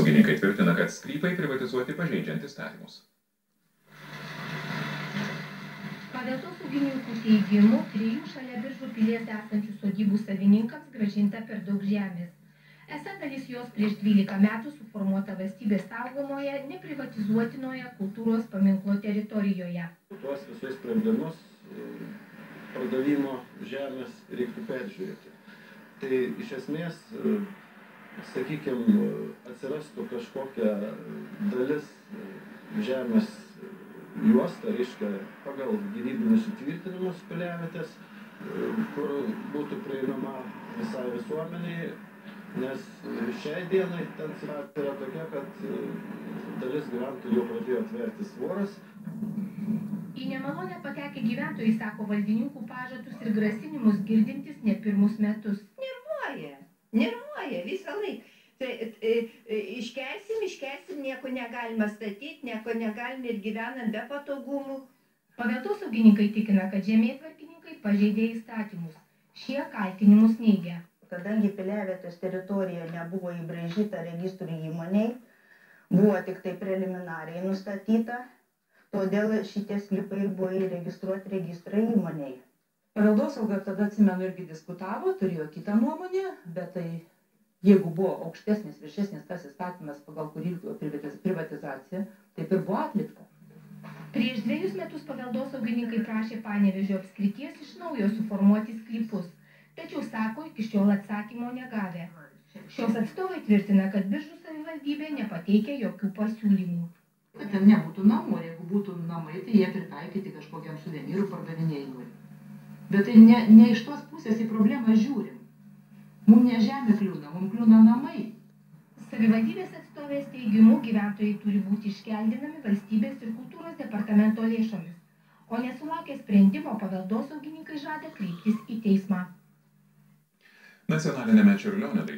Paveldosaugininkai tvirtina, kad sklypai privatizuoti pažeidžiant įstatymus. Paveldosaugininkų teigimu, 3 šalia Biržų pilies esančių sodybų savininkams grąžinta per daug žemės. Esą dalis jos prieš 12 metų suformuota valstybės saugomoje, neprivatizuotinoje kultūros paminklo teritorijoje. Tuos visus sprendimus pardavimo žemės reiktų peržiūrėti. Tai iš esmės, sakykime, atsirastų kažkokia dalis žemės juosta, reiškia, pagal gynybinius įtvirtinimus piliavietės, kur būtų prieinama visai visuomeniai, nes šiai dienai ten situacija yra tokia, kad dalis gyventojų jau pradėjo atverti svoras. Į nemalonę patekę gyventojai sako valdininkų pažadus ir grasinimus girdintis ne pirmus metus. Nervuoja visą laiką. Iškelsim, nieko negalima statyti, nieko negalime ir gyvenam be patogumų. Paveldosaugininkai tikina, kad žemėtvarkininkai pažeidė įstatymus. Šie kaltinimus neigia. Kadangi piliavietės teritorija nebuvo įbraižyta registrų įmonei, buvo tik tai preliminariai nustatyta, todėl šitie sklypai buvo įregistruoti registrą įmonei. Paveldosauga tada, atsimenu, irgi diskutavo, turėjo kitą nuomonę, bet tai jeigu buvo aukštesnis, viršesnis tas įstatymas, pagal kurį privatizacija, taip ir buvo atlikta. Prieš 2 metus paveldosaugininkai prašė Panevėžio apskrities iš naujo suformuoti sklypus, tačiau sako, iki šiol atsakymo negavę. Šios atstovai tvirtina, kad Biržų savivaldybė nepateikia jokių pasiūlymų. Kad ten nebūtų namų, ir jeigu būtų namai, tai jie pritaikyti kažkokiam suvenyrų pardavinėjimui. Bet tai ne iš tos pusės į problemą žiūrim. Mums ne žemė kliūna, mums kliūna namai. Savivaldybės atstovės teigimu gyventojai turi būti iškeldinami valstybės ir kultūros departamento lėšomis, o nesulaukę sprendimo paveldosaugininkai žada kreiptis į teismą. Nacionalinėme Čiurlionio